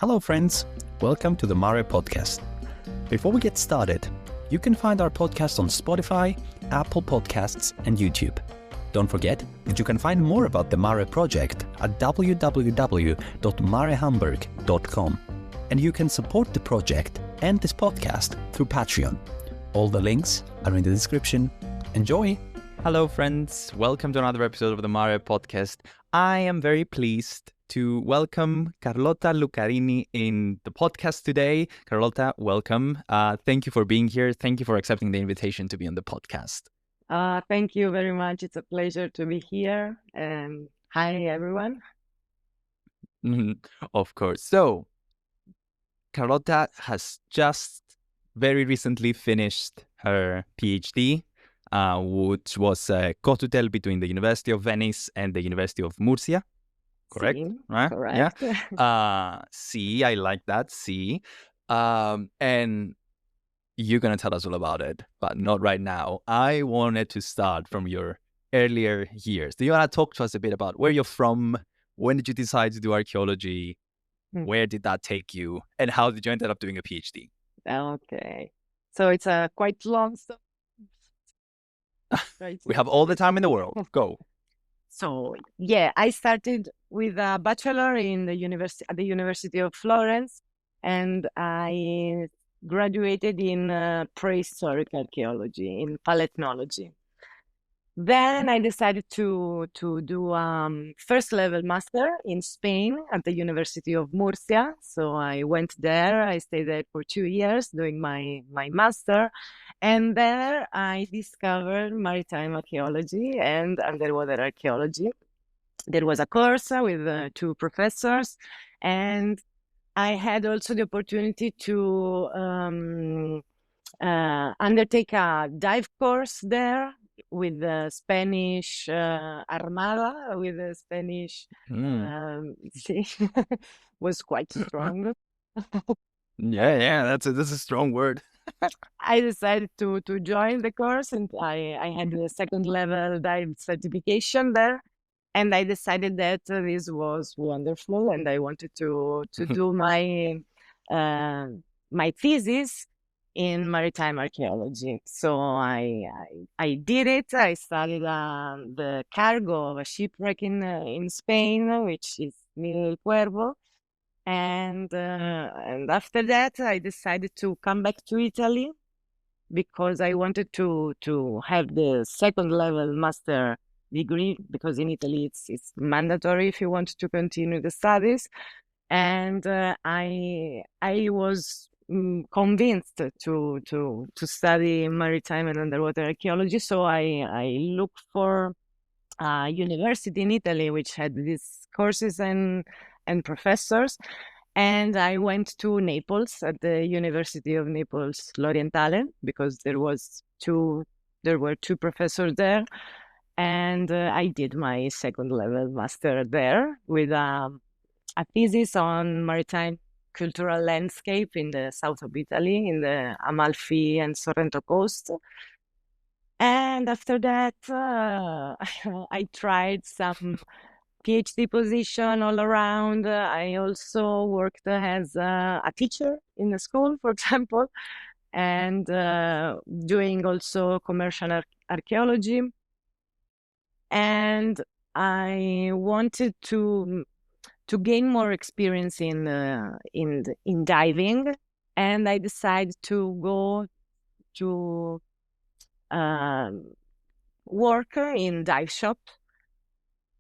Hello friends, welcome to the MARE podcast. Before we get started, you can find our podcast on Spotify, Apple Podcasts and YouTube. Don't forget that you can find more about the MARE project at www.marehamburg.com, and you can support the project and this podcast through Patreon. All the links are in the description. Enjoy! Hello friends, welcome to another episode of the MARE podcast. I am very pleased to welcome Carlotta Lucarini in the podcast today. Carlotta, welcome. Thank you for being here. Thank you for accepting the invitation to be on the podcast. Thank you very much. It's a pleasure to be here. Hi, everyone. Of course. So, Carlotta has just very recently finished her PhD, which was a co-tutel between the University of Venice and the University of Murcia. Correct? Sí, Right? correct. Yeah. See, I like that. See. And you're going to tell us all about it, but not right now. I wanted to start from your earlier years. Do you want to talk to us a bit about where you're from? When did you decide to do archaeology? Where did that take you? And how did you end up doing a PhD? Okay. So it's a quite long story. We have all the time in the world. Go. So, yeah, I started with a bachelor in the at the University of Florence, and I graduated in prehistoric archaeology, in paleontology. Then I decided to do first level master in Spain at the University of Murcia. So I went there. I stayed there for 2 years doing my master. And there I discovered maritime archaeology and underwater archaeology. There was a course with 2 professors, and I had also the opportunity to undertake a dive course there with the Spanish Armada, with the Spanish, was quite strong. Yeah, that's a strong word. I decided to join the course, and I had the second level dive certification there. And I decided that this was wonderful, and I wanted to do my thesis in maritime archaeology. So I did it. I studied the cargo of a shipwreck in Spain, which is Nido Cuervo. And after that, I decided to come back to Italy because I wanted to have the second level master degree, because in Italy it's mandatory if you want to continue the studies. And I was convinced to study maritime and underwater archaeology. So I looked for a university in Italy which had these courses and professors. And I went to Naples at the University of Naples L'Orientale, because there were 2 professors there. And I did my second level master there with a thesis on maritime cultural landscape in the south of Italy, in the Amalfi and Sorrento coast. And after that, I tried some PhD position all around. I also worked as a teacher in a school, for example, and doing also commercial archaeology. And I wanted to gain more experience in diving, and I decided to go to work in dive shop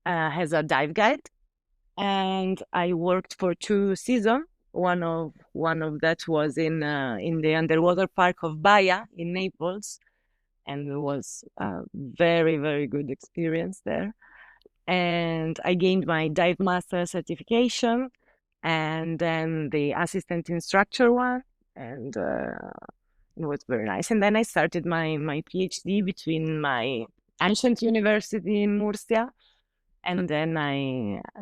as a dive guide. And I worked for 2 seasons. One of that was in the underwater park of Baia in Naples, and it was a very, very good experience there. And I gained my dive master certification, and then the assistant instructor one, and it was very nice. And then I started my PhD between my ancient university in Murcia, and then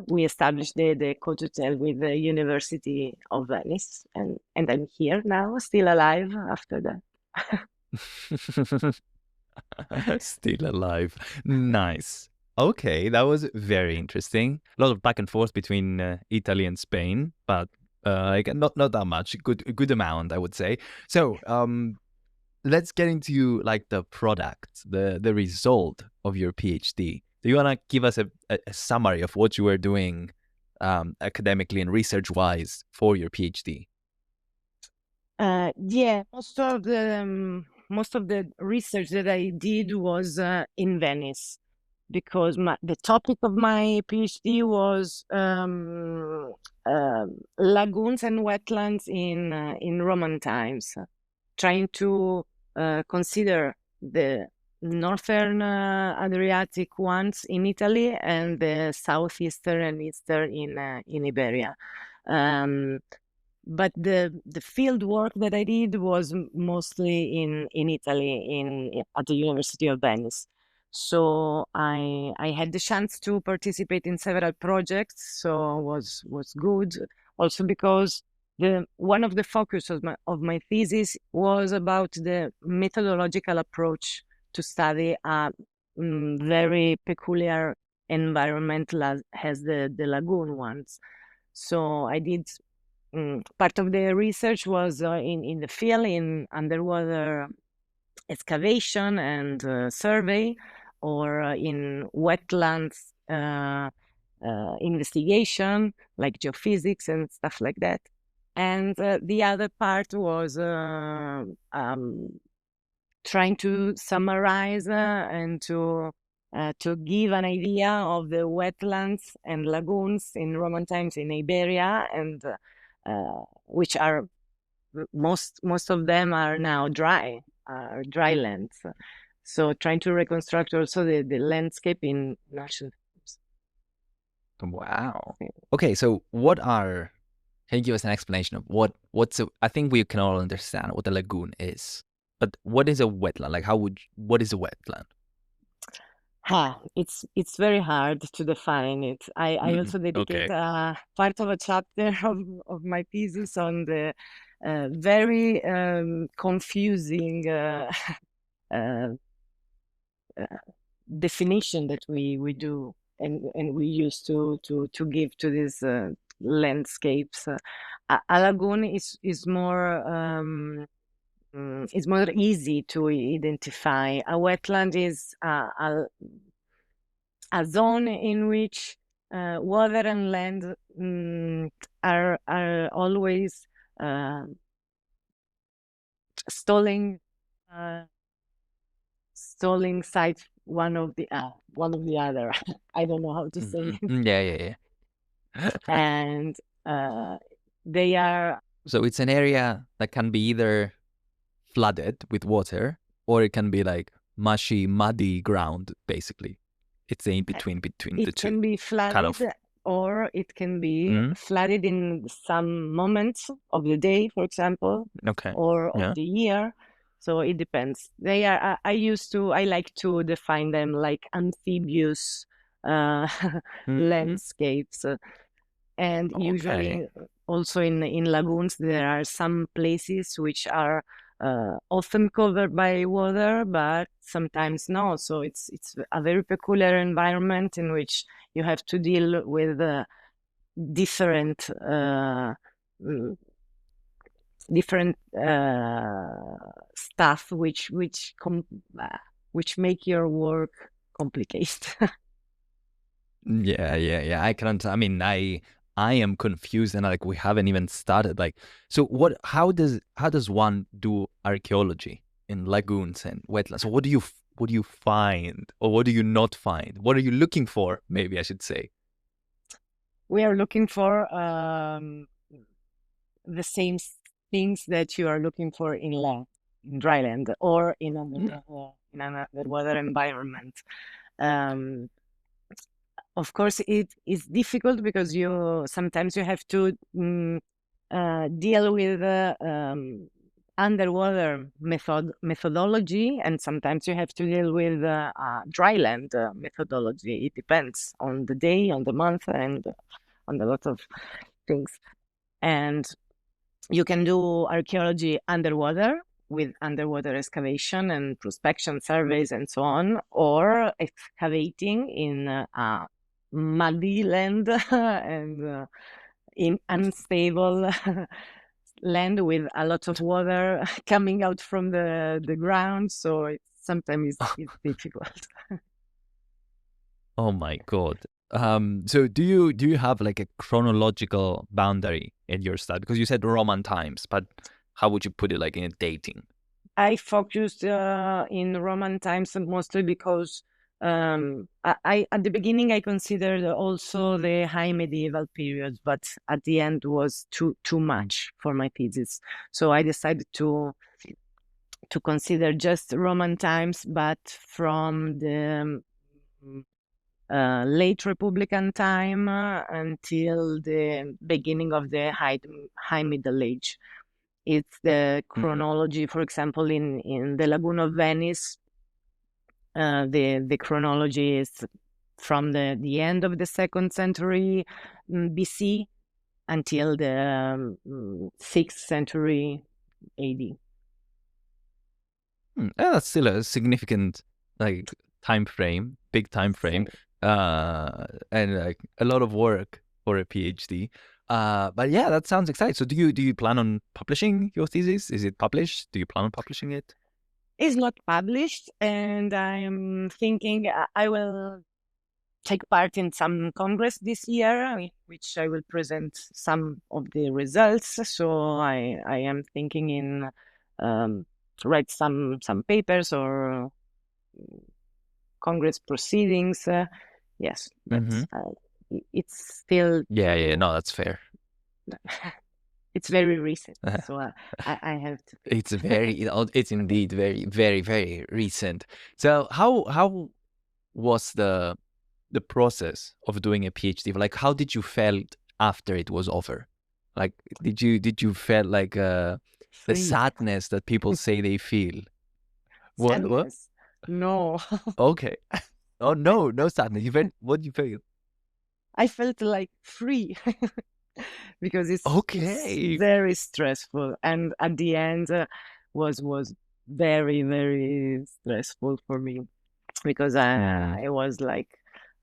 we established the co-tutel with the University of Venice, and I'm here now, still alive after that. Still alive. Nice. Okay, that was very interesting. A lot of back and forth between Italy and Spain, but Like not that much, a good amount, I would say. So let's get into like the product, the result of your PhD. Do you want to give us a summary of what you were doing academically and research wise for your PhD? Yeah, most of the research that I did was in Venice, because the topic of my PhD was lagoons and wetlands in Roman times, trying to consider the northern Adriatic ones in Italy and the southeastern and eastern in Iberia. But the field work that I did was mostly in Italy, at the University of Venice. So I had the chance to participate in several projects, so was good. Also because one of the focus of my thesis was about the methodological approach to study a very peculiar environment as the lagoon ones. So I did. Part of the research was in the field, in underwater excavation and survey, or in wetlands investigation, like geophysics and stuff like that. And the other part was trying to summarize and to give an idea of the wetlands and lagoons in Roman times in Iberia, and which are most of them are now dry lands. So trying to reconstruct also the landscape in ancient times. Wow. Okay, so can you give us an explanation of what's I think we can all understand what a lagoon is, but what is a wetland? Like what is a wetland? It's very hard to define it. I also dedicate part of a chapter of my thesis on the very confusing definition that we do and we used to give to these landscapes. A lagoon is more easy to identify. A wetland is a zone in which water and land are always stalling sides one of the other. I don't know how to say it. Yeah. And they are. So it's an area that can be either flooded with water, or it can be like muddy ground, basically. It's in between the two. It can be flooded, or it can be flooded in some moments of the day, for example, or of the year. So it depends. They are. I like to define them like amphibious landscapes, and usually also in lagoons there are some places which are often covered by water, but sometimes no. So it's a very peculiar environment in which you have to deal with different stuff which make your work complicated. Yeah. I can. I mean, I am confused, and like we haven't even started. Like, so how does one do archaeology in lagoons and wetlands? So what do you find, or what do you not find? What are you looking for? Maybe I should say. We are looking for the same things that you are looking for in dry land or in an underwater environment. Of course, it is difficult because sometimes you have to deal with underwater methodology, and sometimes you have to deal with dry land methodology. It depends on the day, on the month, and on a lot of things. And you can do archaeology underwater with underwater excavation and prospection surveys and so on, or excavating in muddy land and in unstable land with a lot of water coming out from the ground. So sometimes it's difficult. Oh my God. So do you have like a chronological boundary in your study? Because you said Roman times, but how would you put it like in dating? I focused in Roman times mostly because I at the beginning I considered also the high medieval period, but at the end was too much for my thesis. So I decided to consider just Roman times, but from the late Republican time until the beginning of the high Middle Age. It's the chronology, for example, in the Lagoon of Venice. The chronology is from the end of the 2nd century BC until the 6th century AD. That's still a significant like time frame, big time frame, and like a lot of work for a PhD. But yeah, that sounds exciting. So do you plan on publishing your thesis? Is it published? Do you plan on publishing it? It's not published, and I'm thinking I will take part in some congress this year, which I will present some of the results. So I am thinking in to write some papers or congress proceedings. Yes, but it's still Yeah. No, that's fair. it's very recent, so I have to. It's indeed very, very, very recent. So how was the process of doing a PhD? Like, how did you felt after it was over? Like, did you feel like the sadness that people say they feel? What? Sadness? No. Okay. Oh no, no sadness. What do you feel? I felt like free because it's very stressful, and at the end was very, very stressful for me because I was like,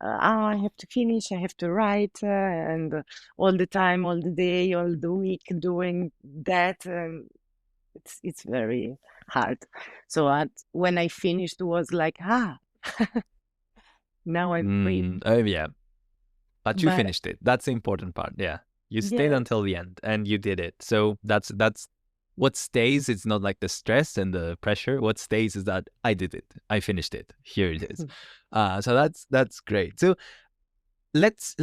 oh, I have to finish, I have to write, and all the time, all the day, all the week doing that, and it's very hard. So when I finished, it was like, now I'm free. Oh yeah. But you But finished it. That's the important part. Yeah. You stayed yes. until the end and you did it. So that's what stays. It's not like the stress and the pressure. What stays is that I did it. I finished it. Here it is. So that's great. So let's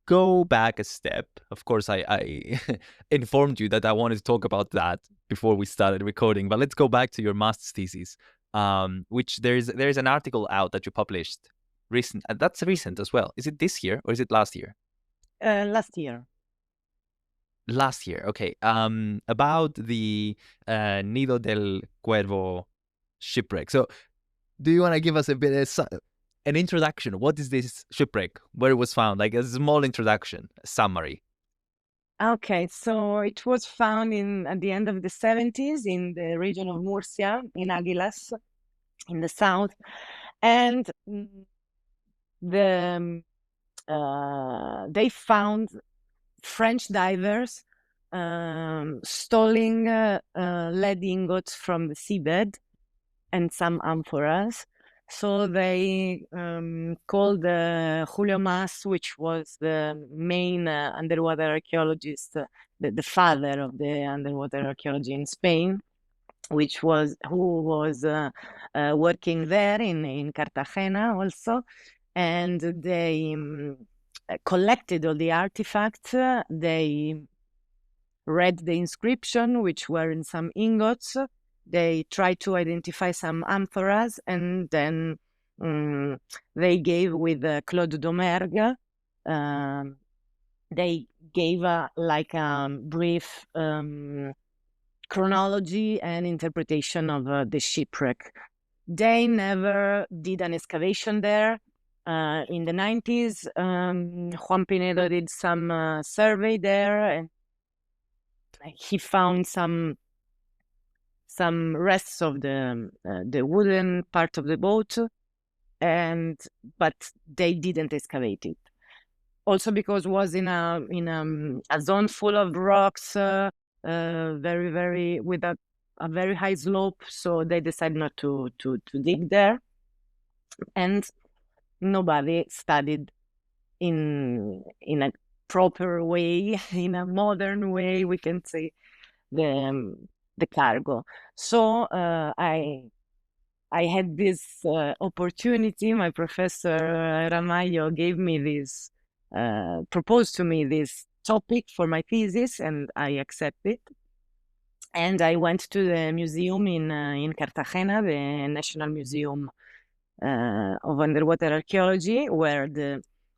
go back a step. Of course, I informed you that I wanted to talk about that before we started recording, but let's go back to your master's thesis, which there's an article out that you published recent. That's recent as well. Is it this year or is it last year? Last year. Last year, okay. About the Nido del Cuervo shipwreck. So, do you want to give us a bit of an introduction? What is this shipwreck? Where it was found? Like a small introduction, a summary. Okay, so it was found at the end of the 70s in the region of Murcia, in Aguilas, in the south, and they found French divers stealing lead ingots from the seabed and some amphoras. So they called Julio Mas, which was the main underwater archaeologist, the father of the underwater archaeology in Spain, who was working there in Cartagena also, and they collected all the artifacts. They read the inscription, which were in some ingots. They tried to identify some amphoras, and then they gave with Claude Domergue. They gave like a brief chronology and interpretation of the shipwreck. They never did an excavation there. In the 90s, Juan Pinedo did some survey there, and he found some rests of the wooden part of the boat, but they didn't excavate it. also because it was in a zone full of rocks, very, very with a very high slope. So they decided not to dig there, and nobody studied in a proper way, in a modern way, we can say, the cargo. So I had this opportunity. My professor Ramayo gave me this, proposed to me this topic for my thesis, and I accepted. And I went to the museum in Cartagena, the National Museum of Underwater Archaeology, where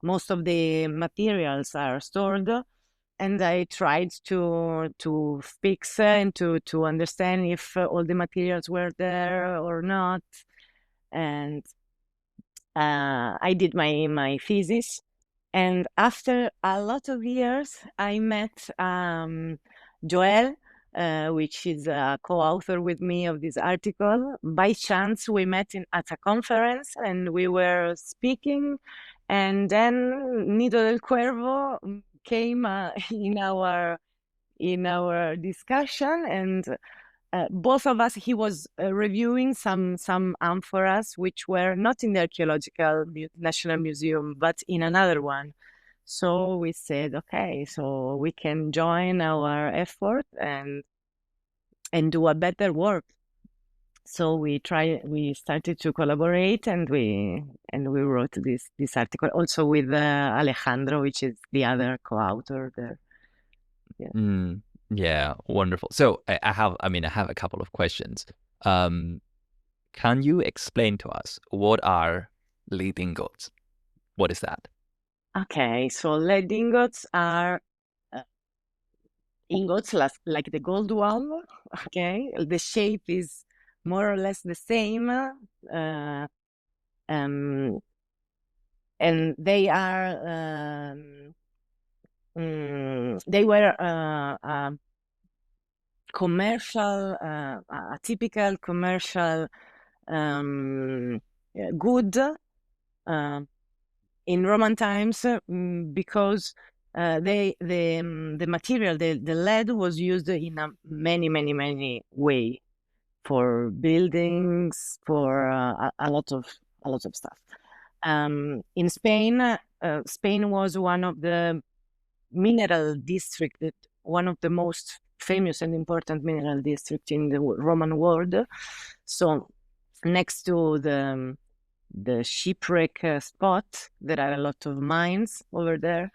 most of the materials are stored. And I tried to fix and to understand if all the materials were there or not. And I did my thesis. And after a lot of years, I met Joel, which is a co-author with me of this article. By chance, we met at a conference and we were speaking. And then Nido del Cuervo came in our discussion, and both of us, he was reviewing some amphoras which were not in the Archaeological National Museum, but in another one. So we said, okay, so we can join our effort and do a better work. So we started to collaborate, and we wrote this article also with Alejandro, which is the other co-author there. Yeah. Yeah, wonderful. So I have a couple of questions. Can you explain to us what are lead ingots? What is that? Okay, so lead ingots are ingots like the gold one. Okay, the shape is more or less the same, and they are they were commercial, a typical commercial good in Roman times, because the material, the lead, was used in a many way for buildings, for a lot of stuff. In Spain, Spain was one of the mineral district, one of the most famous and important mineral district in the Roman world. So next to the shipwreck spot, there are a lot of mines over there,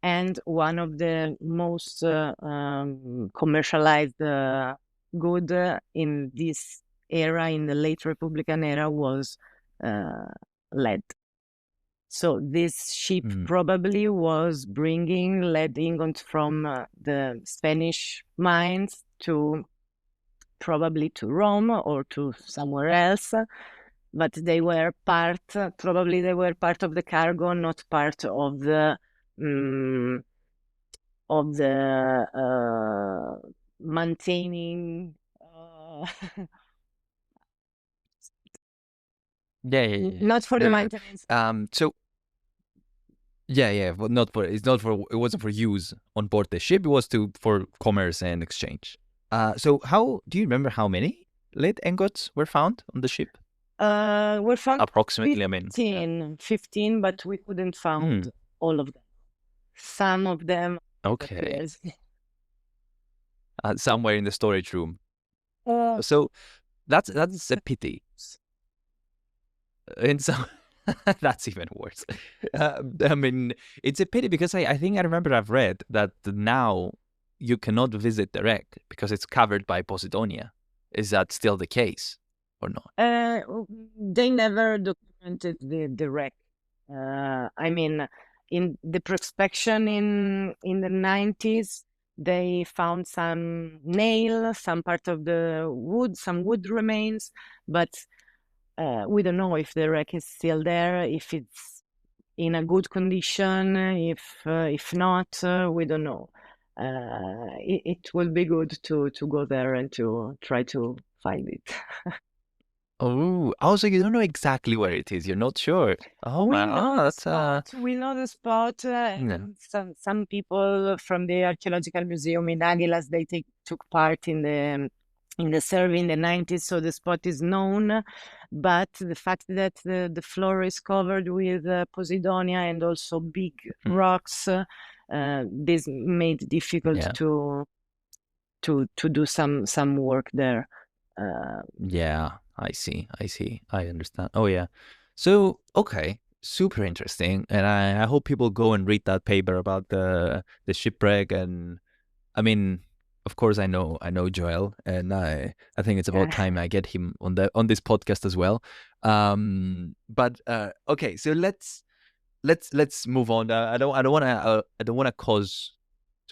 and one of the most commercialized good in this era, in the late Republican era, was lead. So this ship probably was bringing lead ingots from the Spanish mines to probably to Rome or to somewhere else, but they were probably they were part of the cargo, not part of the maintaining. Yeah. Not for the maintenance. So but it wasn't for use on board the ship. It was for commerce and exchange. So do you remember how many lead ingots were found on the ship? Were found approximately. 15, but we couldn't found all of them. Some of them. Okay. Somewhere in the storage room. Uh, So that's a pity. And so that's even worse. I mean, it's a pity because I think I remember I've read that now you cannot visit the wreck because it's covered by Posidonia. Is that still the case or not? They never documented the wreck. I mean, in the prospection in the 90s, they found some nail, some part of the wood, some wood remains, but we don't know if the wreck is still there, if it's in a good condition, if not, we don't know. It will be good to go there and to try to find it. Oh, also you don't know exactly where it is. You're not sure. Oh We man, know the that's spot. We know the spot. yeah. And some people from the archaeological museum in Aguilas, they took part in the survey in the 90s, so the spot is known. But the fact that the floor is covered with Posidonia and also big Mhm. rocks, this made it difficult Yeah. to do some work there. Uh, Yeah, I see. I see. I understand. Oh yeah. So, okay, super interesting. And I hope people go and read that paper about the shipwreck. And I mean, of course I know Joel, and I think it's about time I get him on this podcast as well. But okay, so let's move on. I don't want to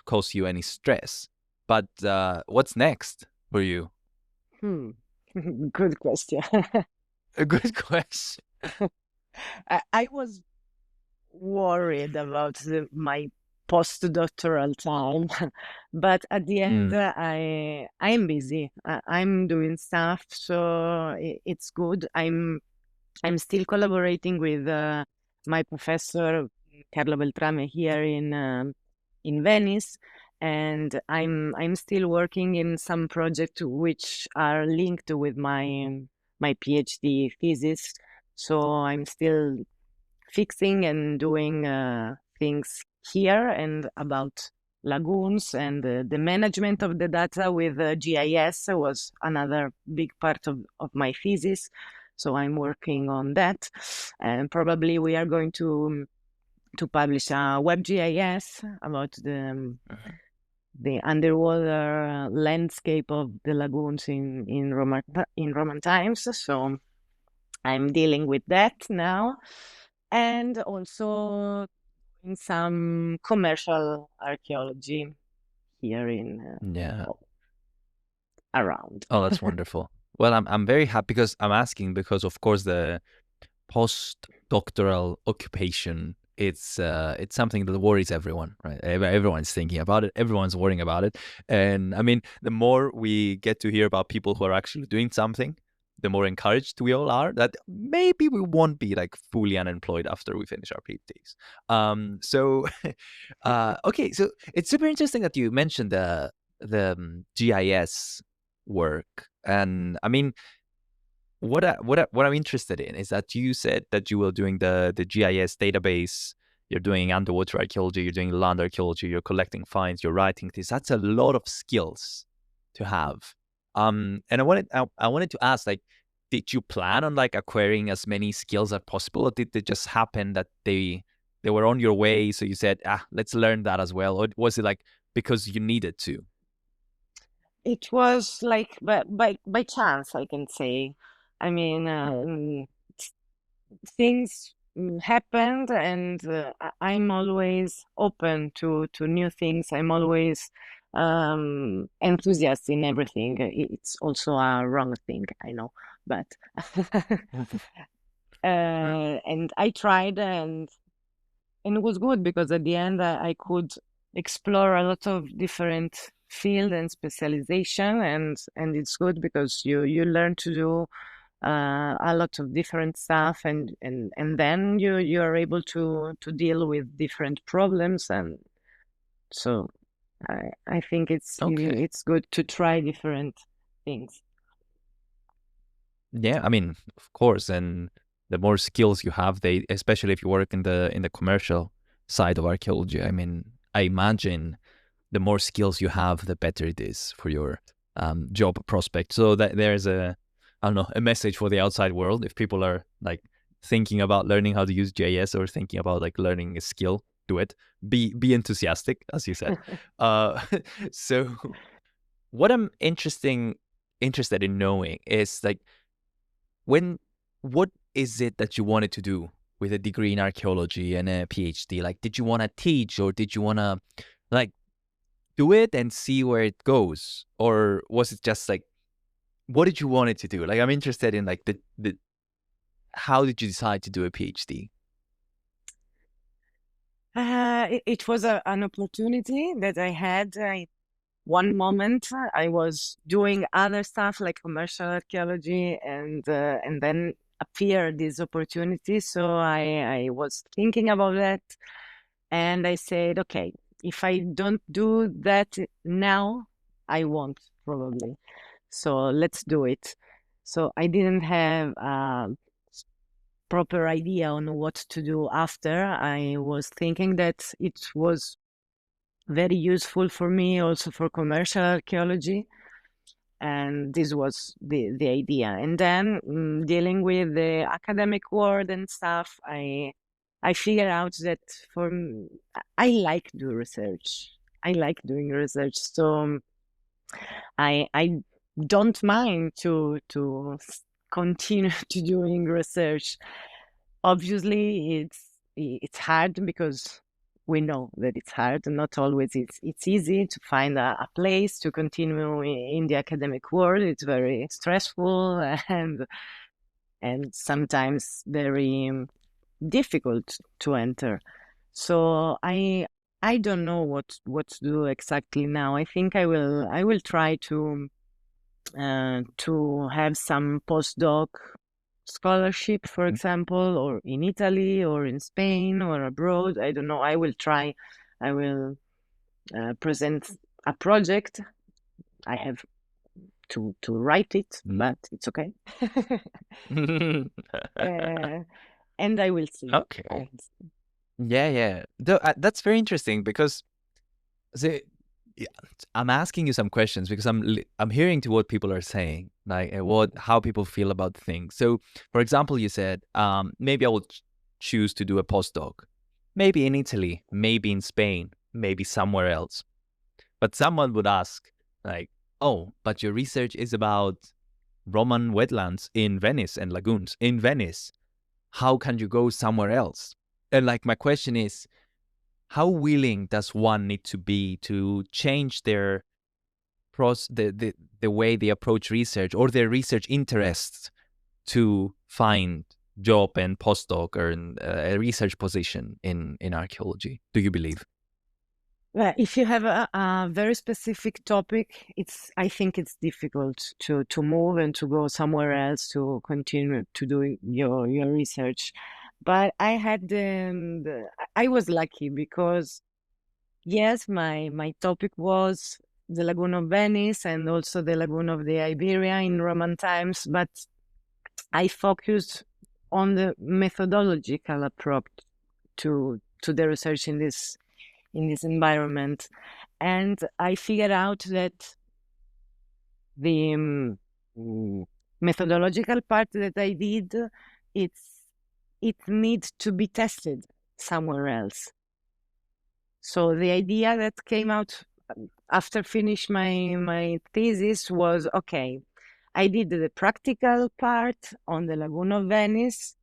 cause you any stress. But what's next for you? hmm. Good question. A good question. I was worried about my postdoctoral time, but at the end, Mm. I'm busy. I'm doing stuff, so it's good. I'm still collaborating with my professor Carlo Beltrame here in Venice, and I'm still working in some projects which are linked with my PhD thesis. So I'm still fixing and doing things here and about lagoons, and the management of the data with GIS was another big part of my thesis. So I'm working on that, and probably we are going to publish a WebGIS about the underwater landscape of the lagoons in Roman times. So I'm dealing with that now, and also in some commercial archaeology here in Yeah. around. Oh, that's wonderful. Well, I'm very happy because I'm asking because of course the postdoctoral occupation it's something that worries everyone, right? Everyone's thinking about it, everyone's worrying about it. And I mean, the more we get to hear about people who are actually doing something, the more encouraged we all are that maybe we won't be like fully unemployed after we finish our PhDs. So okay, so it's super interesting that you mentioned the GIS work. And I mean, what I'm interested in is that you said that you were doing the GIS database, you're doing underwater archaeology, you're doing land archaeology, you're collecting finds, you're writing this. That's a lot of skills to have. And I wanted to ask, like, did you plan on like acquiring as many skills as possible, or did it just happen that they were on your way, so you said, let's learn that as well, or was it like because you needed to? It was like by chance, I can say. I mean, things happened, and I'm always open to new things. I'm always enthusiastic in everything. It's also a wrong thing, I know, but and I tried, and it was good because at the end I could explore a lot of different field and specialization, and it's good because you learn to do a lot of different stuff, and then you are able to deal with different problems, and so I think Okay. it's good to try different things. Yeah, I mean, of course, and the more skills you have, they especially if you work in the commercial side of archaeology. I mean, I imagine the more skills you have, the better it is for your job prospect. So that there's I don't know, a message for the outside world. If people are like thinking about learning how to use JS or thinking about like learning a skill, do it. Be enthusiastic, as you said. Uh, so what I'm interested in knowing is like when what is it that you wanted to do with a degree in archaeology and a PhD? Like, did you want to teach, or did you want to like do it and see where it goes, or was it just like what did you want it to do? Like, I'm interested in like the how did you decide to do a PhD? It was an opportunity that I had. one moment I was doing other stuff like commercial archaeology, and then appeared this opportunity. So I was thinking about that, and I said, okay, if I don't do that now, I won't probably. So let's do it. So I didn't have a proper idea on what to do after. I was thinking that it was very useful for me also for commercial archaeology, and this was the idea. And then dealing with the academic world and stuff, I figured out that I like do research. I like doing research, so I don't mind to continue to doing research. Obviously, it's hard because we know that it's hard. Not always it's easy to find a place to continue in the academic world. It's very stressful and sometimes very difficult to enter. So I don't know what to do exactly now. I think I will try to have some postdoc scholarship, for example, or in Italy or in Spain or abroad. I don't know. I will try. I will present a project. I have to write it, but it's okay. And I will see. Okay. Yeah. That's very interesting because yeah, I'm asking you some questions because I'm hearing to what people are saying, like how people feel about things. So, for example, you said maybe I will choose to do a postdoc, maybe in Italy, maybe in Spain, maybe somewhere else. But someone would ask, like, oh, but your research is about Roman wetlands in Venice and lagoons in Venice. How can you go somewhere else? And like my question is, how willing does one need to be to change their the way they approach research or their research interests to find job and postdoc or a research position in archaeology? Do you believe? Well, if you have a very specific topic, I think it's difficult to move and to go somewhere else to continue to do your research. But I was lucky because yes, my topic was the Lagoon of Venice and also the Lagoon of the Iberia in Roman times, but I focused on the methodological approach to the research in this environment, and I figured out that the methodological part that I did, it needs to be tested somewhere else. So the idea that came out after finish my thesis was, okay, I did the practical part on the Lagoon of Venice,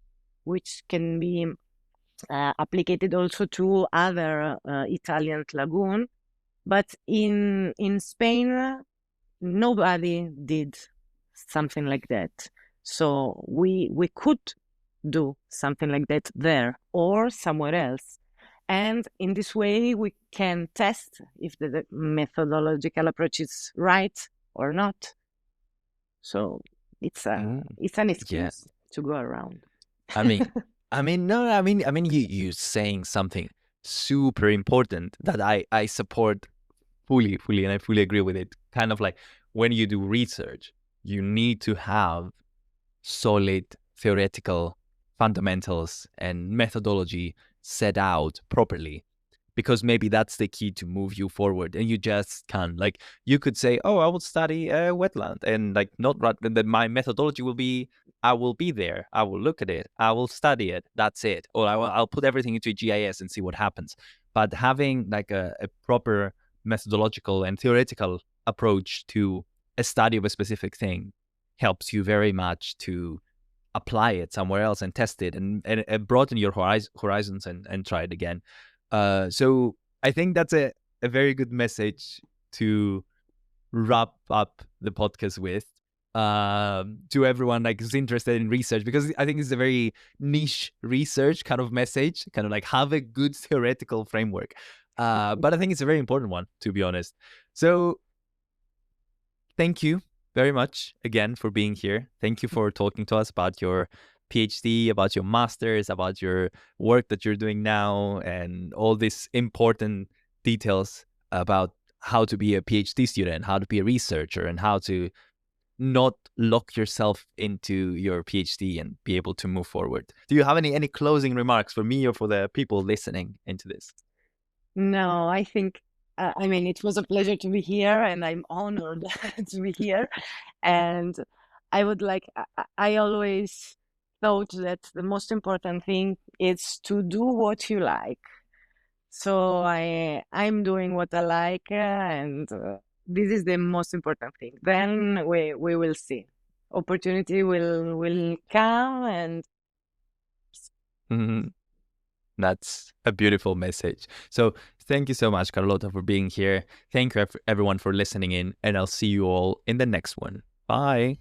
which can be applied also to other Italian lagoon. But in Spain, nobody did something like that. So we could do something like that there or somewhere else. And in this way, we can test if the methodological approach is right or not. So it's an excuse to go around. I mean, you saying something super important that I support fully, and I fully agree with it. Kind of like when you do research, you need to have solid theoretical fundamentals and methodology set out properly, because maybe that's the key to move you forward. And you just can't, like, you could say, oh, I will study a wetland, and like not right, that my methodology will be, I will be there, I will look at it, I will study it, that's it, or I'll put everything into GIS and see what happens. But having like a proper methodological and theoretical approach to a study of a specific thing helps you very much to apply it somewhere else and test it and broaden your horizons and try it again. So I think that's a very good message to wrap up the podcast with, to everyone like who's interested in research, because I think it's a very niche research kind of message, kind of like have a good theoretical framework. But I think it's a very important one, to be honest. So thank you very much again for being here. Thank you for talking to us about your PhD, about your master's, about your work that you're doing now, and all these important details about how to be a PhD student, how to be a researcher, and how to not lock yourself into your PhD and be able to move forward. Do you have any closing remarks for me or for the people listening into this? No, I think, I mean, it was a pleasure to be here, and I'm honored to be here. And I would like, I always thought that the most important thing is to do what you like. So I'm doing what I like, and this is the most important thing. Then we will see. Opportunity will come, and Mhm. That's a beautiful message. So thank you so much, Carlotta, for being here. Thank you everyone for listening in, and I'll see you all in the next one. Bye.